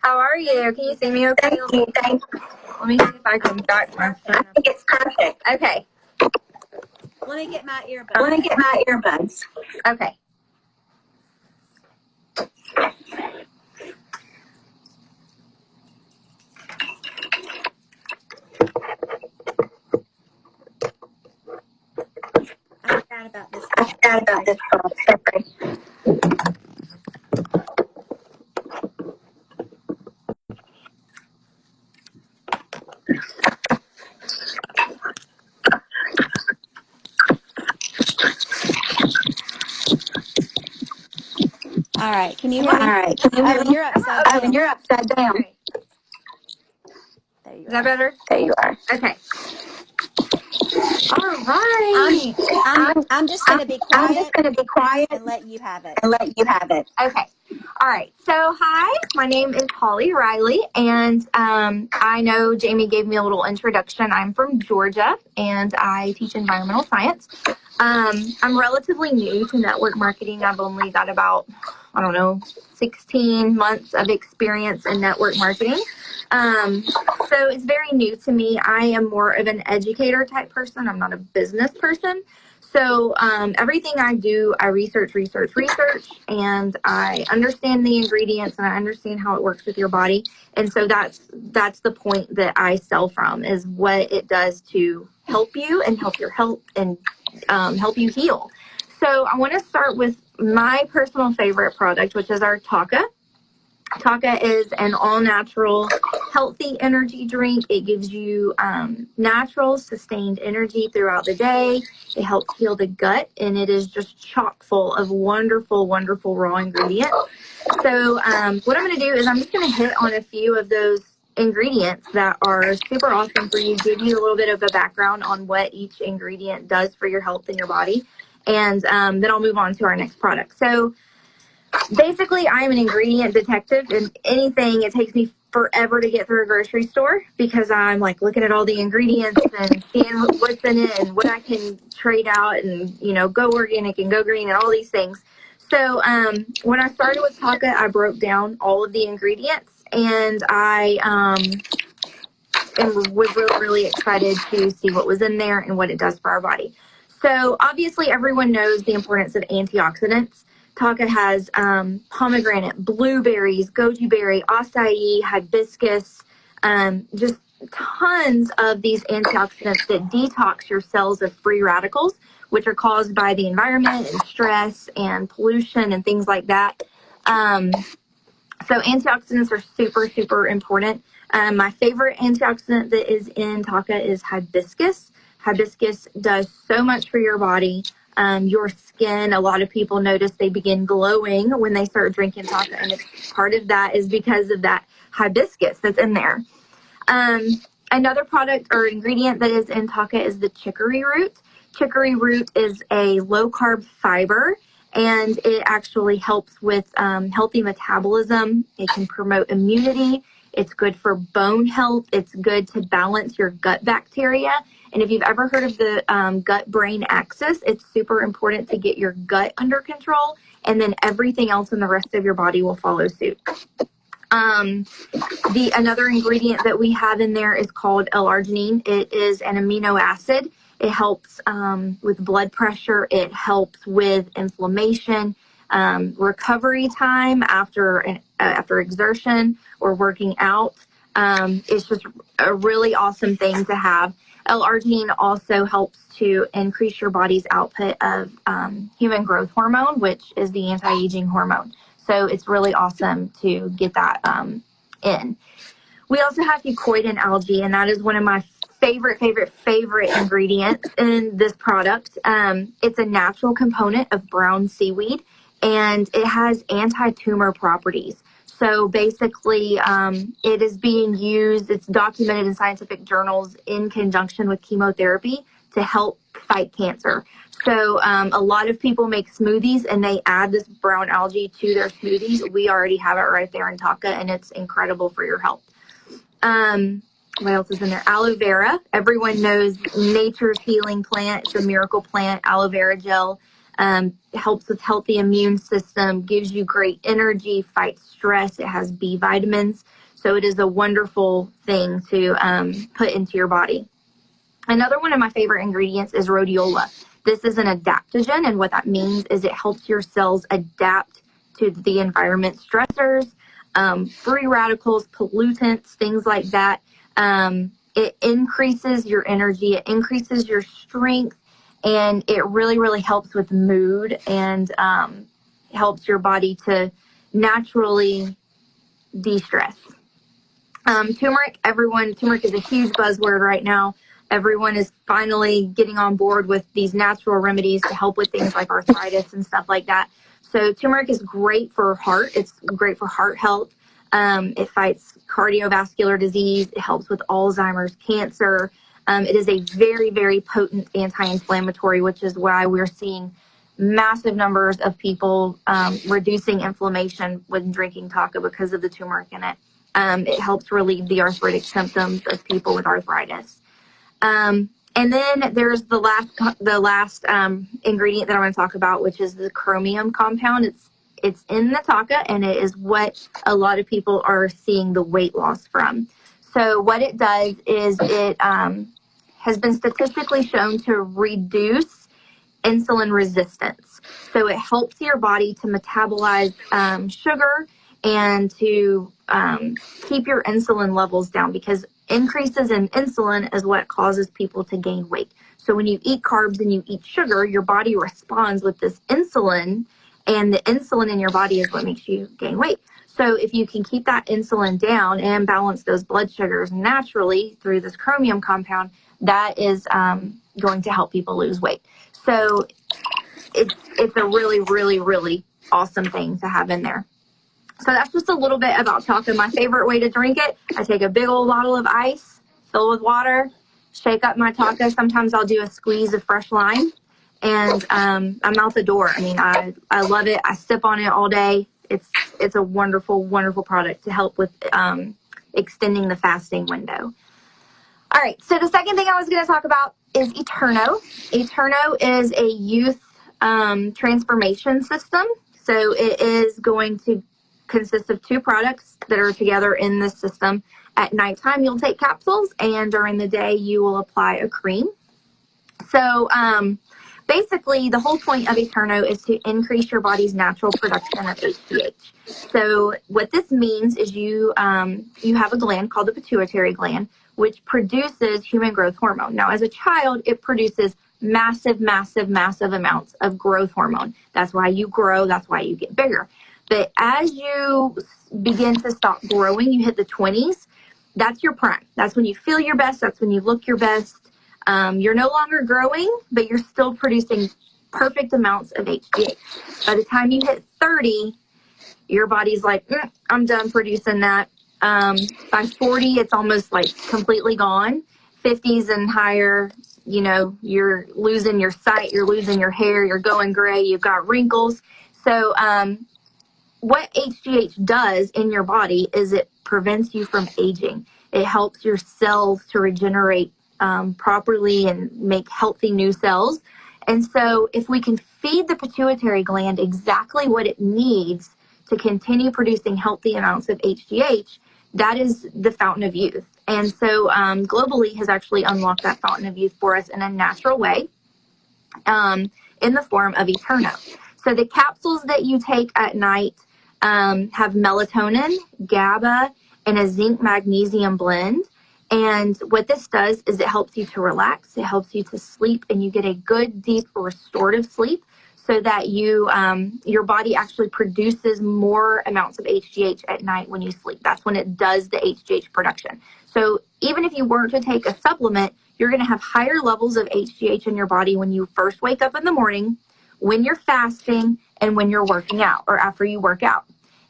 How are you? Can you see me okay? Thank you. Thank you. Let me see if I can back my phone I up. think it's perfect. Okay. Let me get my earbuds. Okay. I forgot about this. Sorry. All right. Can you hear me? All right. Can you hear me? You're upside Oh, down. you're upside down. Right. There you Is that are. better? There you are. Okay. All right. I'm just going to be quiet and let you have it. Okay. All right. So, hi, my name is Holly Riley, and I know Jamie gave me a little introduction. I'm from Georgia, and I teach environmental science. I'm relatively new to network marketing. I've only got about, 16 months of experience in network marketing. So it's very new to me. I am more of an educator type person. I'm not a business person. So everything I do, I research, and I understand the ingredients and I understand how it works with your body. And so that's the point that I sell from, is what it does to help you and help your health and help you heal. So I want to start with my personal favorite product, which is our Taka. Taka is an all-natural, healthy energy drink. It gives you natural, sustained energy throughout the day. It helps heal the gut, and it is just chock full of wonderful, wonderful raw ingredients. So what I'm going to do is I'm just going to hit on a few of those ingredients that are super awesome for you, give you a little bit of a background on what each ingredient does for your health and your body, and then I'll move on to our next product. So basically, I'm an ingredient detective, and anything, it takes me forever to get through a grocery store because I'm like looking at all the ingredients and seeing what's in it and what I can trade out and, go organic and go green and all these things. So when I started with Taka, I broke down all of the ingredients, and I was really, really excited to see what was in there and what it does for our body. So obviously, everyone knows the importance of antioxidants. Taka has pomegranate, blueberries, goji berry, acai, hibiscus, just tons of these antioxidants that detox your cells of free radicals, which are caused by the environment and stress and pollution and things like that. So antioxidants are super, super important. My favorite antioxidant that is in Taka is hibiscus. Hibiscus does so much for your body. Your skin, a lot of people notice they begin glowing when they start drinking Taka, and part of that is because of that hibiscus that's in there. Another product or ingredient that is in Taka is the chicory root. Chicory root is a low-carb fiber, and it actually helps with healthy metabolism. It can promote immunity. It's good for bone health. It's good to balance your gut bacteria. And if you've ever heard of the gut-brain axis, it's super important to get your gut under control, and then everything else in the rest of your body will follow suit. Another ingredient that we have in there is called L-arginine. It is an amino acid. It helps with blood pressure. It helps with inflammation, recovery time after exertion or working out. It's just a really awesome thing to have. L-arginine also helps to increase your body's output of human growth hormone, which is the anti-aging hormone. So it's really awesome to get that in. We also have fucoid algae, and that is one of my favorite ingredients in this product. It's a natural component of brown seaweed, and it has anti-tumor properties. So basically, it is being used, it's documented in scientific journals in conjunction with chemotherapy to help fight cancer. So a lot of people make smoothies and they add this brown algae to their smoothies. We already have it right there in Taka, and it's incredible for your health. What else is in there? Aloe vera. Everyone knows nature's healing plant. It's a miracle plant, aloe vera gel. helps with healthy immune system, gives you great energy, fights stress. It has B vitamins. So it is a wonderful thing to put into your body. Another one of my favorite ingredients is rhodiola. This is an adaptogen, and what that means is it helps your cells adapt to the environment stressors, free radicals, pollutants, things like that. It increases your energy, it increases your strength, and it really, really helps with mood and helps your body to naturally de-stress. Turmeric is a huge buzzword right now. Everyone is finally getting on board with these natural remedies to help with things like arthritis and stuff like that. So turmeric is great for heart. It's great for heart health. It fights cardiovascular disease. It helps with Alzheimer's, cancer. It is a very, very potent anti-inflammatory, which is why we're seeing massive numbers of people reducing inflammation when drinking Taka because of the turmeric in it. It helps relieve the arthritic symptoms of people with arthritis. And then there's the last ingredient that I'm going to talk about, which is the chromium compound. It's in the Taka, and it is what a lot of people are seeing the weight loss from. So what it does is it has been statistically shown to reduce insulin resistance. So it helps your body to metabolize sugar and to keep your insulin levels down, because increases in insulin is what causes people to gain weight. So when you eat carbs and you eat sugar, your body responds with this insulin, and the insulin in your body is what makes you gain weight. So if you can keep that insulin down and balance those blood sugars naturally through this chromium compound, that is going to help people lose weight. So it's a really, really, really awesome thing to have in there. So that's just a little bit about Taka. My favorite way to drink it, I take a big old bottle of ice, fill with water, shake up my Taka. Sometimes I'll do a squeeze of fresh lime, and I'm out the door. I mean, I love it. I sip on it all day. It's a wonderful, wonderful product to help with extending the fasting window. All right, so the second thing I was going to talk about is Eterno. Eterno is a youth transformation system. So it is going to consist of 2 products that are together in this system. At nighttime, you'll take capsules, and during the day, you will apply a cream. So basically, the whole point of Eterno is to increase your body's natural production of HGH. So what this means is you have a gland called the pituitary gland, which produces human growth hormone. Now, as a child, it produces massive, massive, massive amounts of growth hormone. That's why you grow. That's why you get bigger. But as you begin to stop growing, you hit the 20s, that's your prime. That's when you feel your best. That's when you look your best. You're no longer growing, but you're still producing perfect amounts of HGH. By the time you hit 30, your body's like, I'm done producing that. By 40, it's almost like completely gone. 50s and higher, you know, you're losing your sight, you're losing your hair, you're going gray, you've got wrinkles. So, what HGH does in your body is it prevents you from aging. It helps your cells to regenerate properly and make healthy new cells. And so if we can feed the pituitary gland exactly what it needs to continue producing healthy amounts of HGH, that is the fountain of youth. And so Globallee has actually unlocked that fountain of youth for us in a natural way in the form of Eterno. So the capsules that you take at night have melatonin, GABA, and a zinc magnesium blend. And what this does is it helps you to relax, it helps you to sleep, and you get a good, deep, restorative sleep so that you your body actually produces more amounts of HGH at night when you sleep. That's when it does the HGH production. So even if you were to take a supplement, you're going to have higher levels of HGH in your body when you first wake up in the morning, when you're fasting, and when you're working out or after you work out.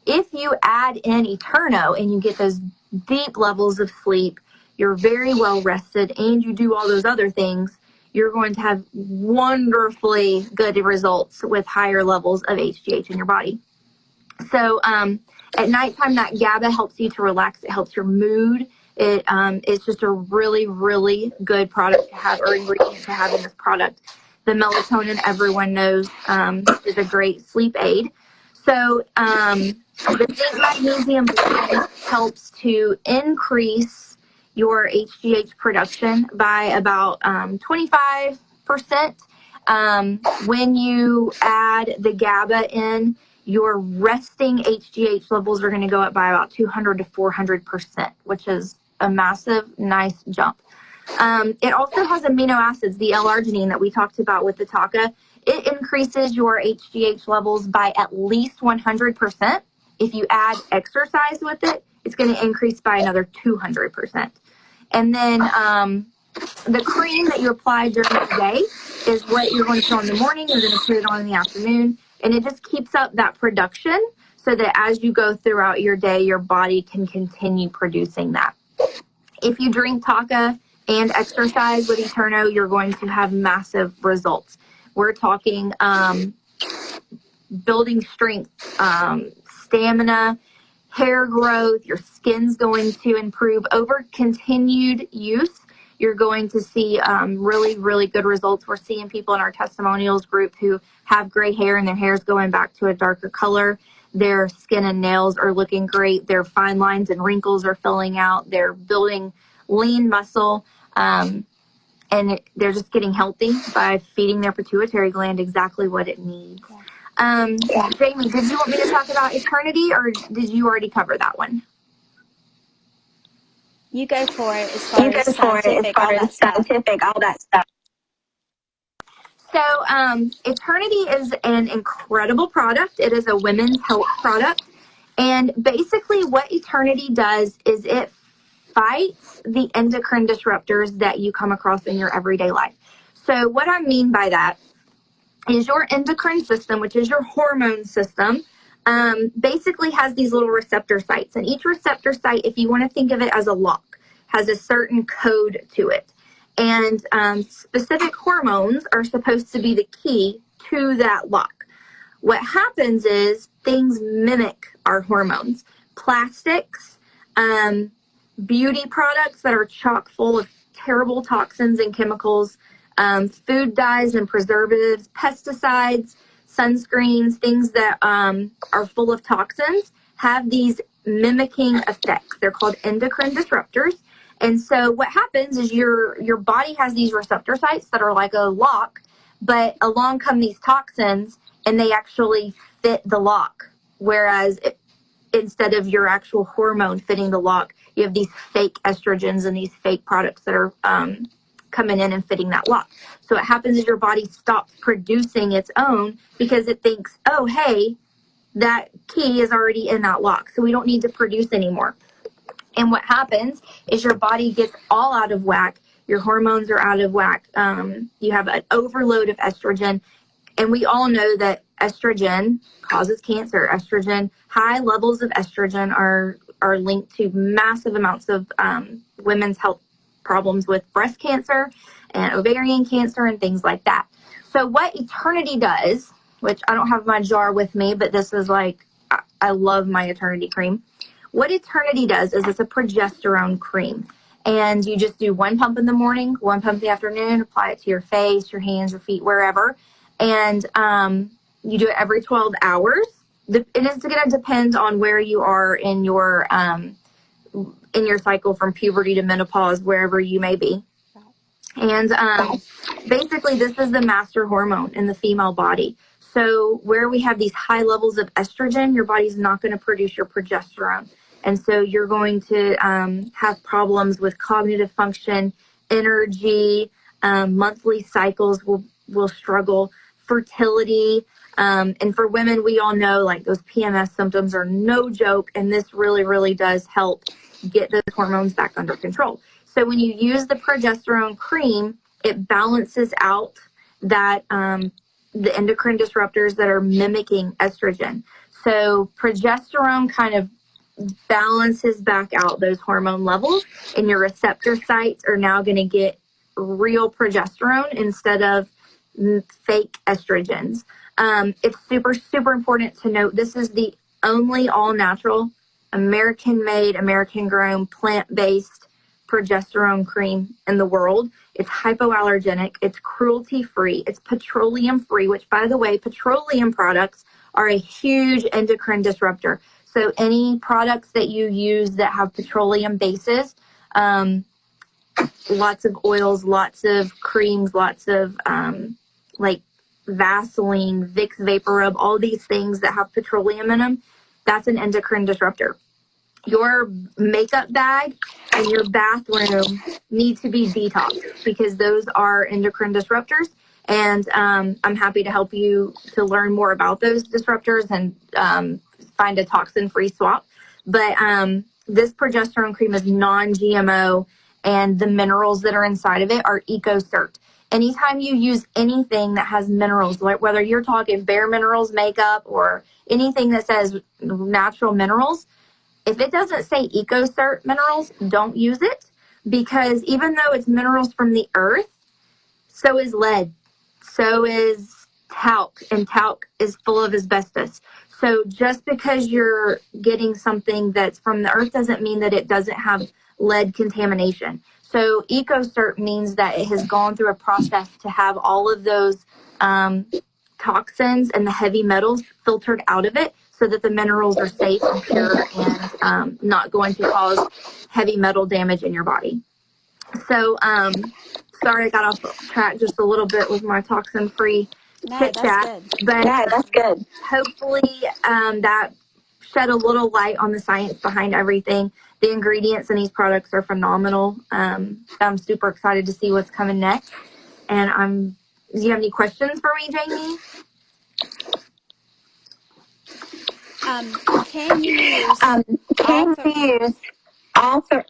If you add in Eterno and you get those deep levels of sleep, you're very well rested, and you do all those other things, you're going to have wonderfully good results with higher levels of HGH in your body. So at nighttime, that GABA helps you to relax. It helps your mood. It's just a really, really good product to have, or ingredient to have in this product. The melatonin, everyone knows, is a great sleep aid. So the zinc magnesium blend helps to increase your HGH production by about 25%. When you add the GABA in, your resting HGH levels are going to go up by about 200 to 400%, which is a massive, nice jump. It also has amino acids, the L-arginine that we talked about with the Taka. It increases your HGH levels by at least 100%. If you add exercise with it, it's going to increase by another 200%. And then the cream that you apply during the day is what you're going to put on in the morning. You're going to put it on in the afternoon. And it just keeps up that production so that as you go throughout your day, your body can continue producing that. If you drink Taka and exercise with Eterno, you're going to have massive results. We're talking building strength, stamina, hair growth. Your skin's going to improve over continued use. You're going to see really, really good results. We're seeing people in our testimonials group who have gray hair and their hair's going back to a darker color. Their skin and nails are looking great. Their fine lines and wrinkles are filling out. They're building lean muscle. And they're just getting healthy by feeding their pituitary gland exactly what it needs. Jamie, did you want me to talk about Eternity, or did you already cover that one? You go for it as far as scientific, all that stuff. So Eternity is an incredible product. It is a women's health product. And basically what Eternity does is it fights the endocrine disruptors that you come across in your everyday life. So what I mean by that is your endocrine system, which is your hormone system, basically has these little receptor sites. And each receptor site, if you want to think of it as a lock, has a certain code to it. And specific hormones are supposed to be the key to that lock. What happens is things mimic our hormones. Plastics, beauty products that are chock full of terrible toxins and chemicals, food dyes and preservatives, pesticides, sunscreens, things that are full of toxins have these mimicking effects. They're called endocrine disruptors. And so what happens is your body has these receptor sites that are like a lock, but along come these toxins and they actually fit the lock. Whereas instead of your actual hormone fitting the lock, you have these fake estrogens and these fake products that are coming in and fitting that lock. So what happens is your body stops producing its own because it thinks, oh, hey, that key is already in that lock, so we don't need to produce anymore. And what happens is your body gets all out of whack. Your hormones are out of whack. You have an overload of estrogen. And we all know that estrogen causes cancer. High levels of estrogen are linked to massive amounts of women's health problems with breast cancer and ovarian cancer and things like that. So what Eternity does, which I don't have my jar with me, but this is like, I love my Eternity cream. What Eternity does is it's a progesterone cream. And you just do one pump in the morning, one pump in the afternoon, apply it to your face, your hands, your feet, wherever. And you do it every 12 hours. And it's going to depend on where you are in your cycle from puberty to menopause, wherever you may be. And basically, this is the master hormone in the female body. So where we have these high levels of estrogen, your body's not going to produce your progesterone. And so you're going to have problems with cognitive function, energy, monthly cycles will struggle, fertility. And for women, we all know like those PMS symptoms are no joke. And this really, really does help get those hormones back under control. So when you use the progesterone cream, it balances out that the endocrine disruptors that are mimicking estrogen. So progesterone kind of balances back out those hormone levels, and your receptor sites are now going to get real progesterone instead of fake estrogens. It's super, super important to note this is the only all-natural, American-made, American-grown, plant-based progesterone cream in the world. It's hypoallergenic. It's cruelty-free. It's petroleum-free, which, by the way, petroleum products are a huge endocrine disruptor. So any products that you use that have petroleum bases, lots of oils, lots of creams, lots of like Vaseline, Vicks Vapor Rub, all these things that have petroleum in them, that's an endocrine disruptor. Your makeup bag and your bathroom need to be detoxed because those are endocrine disruptors. And I'm happy to help you to learn more about those disruptors and find a toxin-free swap. But this progesterone cream is non-GMO, and the minerals that are inside of it are EcoCert. Anytime you use anything that has minerals, like whether you're talking Bare Minerals makeup or anything that says natural minerals, if it doesn't say EcoCert minerals, don't use it, because even though it's minerals from the earth, so is lead, so is talc, and talc is full of asbestos. So just because you're getting something that's from the earth doesn't mean that it doesn't have lead contamination. So EcoCert means that it has gone through a process to have all of those toxins and the heavy metals filtered out of it so that the minerals are safe and pure and not going to cause heavy metal damage in your body. So sorry I got off track just a little bit with my toxin-free chit chat, but that's good. Hopefully that shed a little light on the science behind everything. The ingredients in these products are phenomenal. I'm super excited to see what's coming next. And do you have any questions for me, Jamie? Can you use all three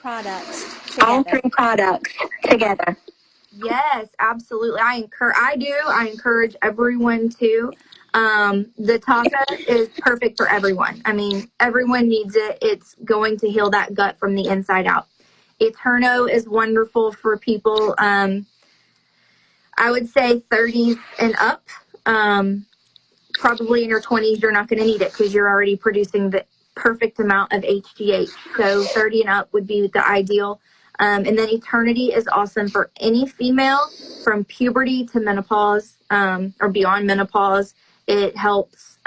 products together? All three products together. Yes, absolutely. I encourage everyone to. The Taka is perfect for everyone. I mean, everyone needs it. It's going to heal that gut from the inside out. Eterno is wonderful for people, I would say 30s and up. Probably in your 20s, you're not going to need it because you're already producing the perfect amount of HGH. So 30 and up would be the ideal. And then Eternity is awesome for any female from puberty to menopause or beyond menopause. It helps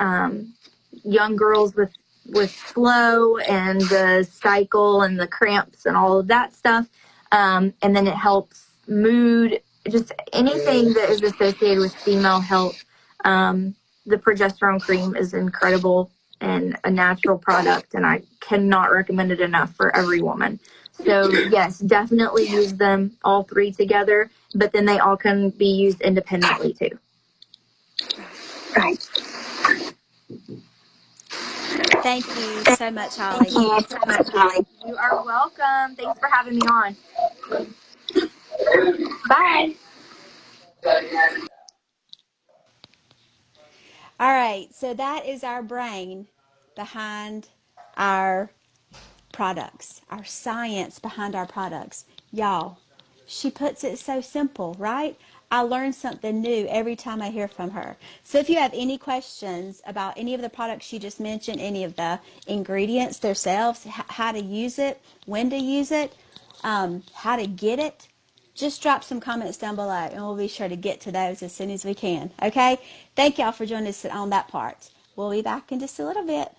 young girls with flow and the cycle and the cramps and all of that stuff. And then it helps mood, just anything that is associated with female health. The progesterone cream is incredible and a natural product, and I cannot recommend it enough for every woman. So yes, definitely use them all three together, but then they all can be used independently too. Right. Thank you so much, Holly. You are welcome. Thanks for having me on. Bye. All right, so that is our brain behind our products, our science behind our products. Y'all, she puts it so simple, right? I learn something new every time I hear from her. So if you have any questions about any of the products she just mentioned, any of the ingredients themselves, how to use it, when to use it, how to get it, just drop some comments down below and we'll be sure to get to those as soon as we can. Okay? Thank y'all for joining us on that part. We'll be back in just a little bit.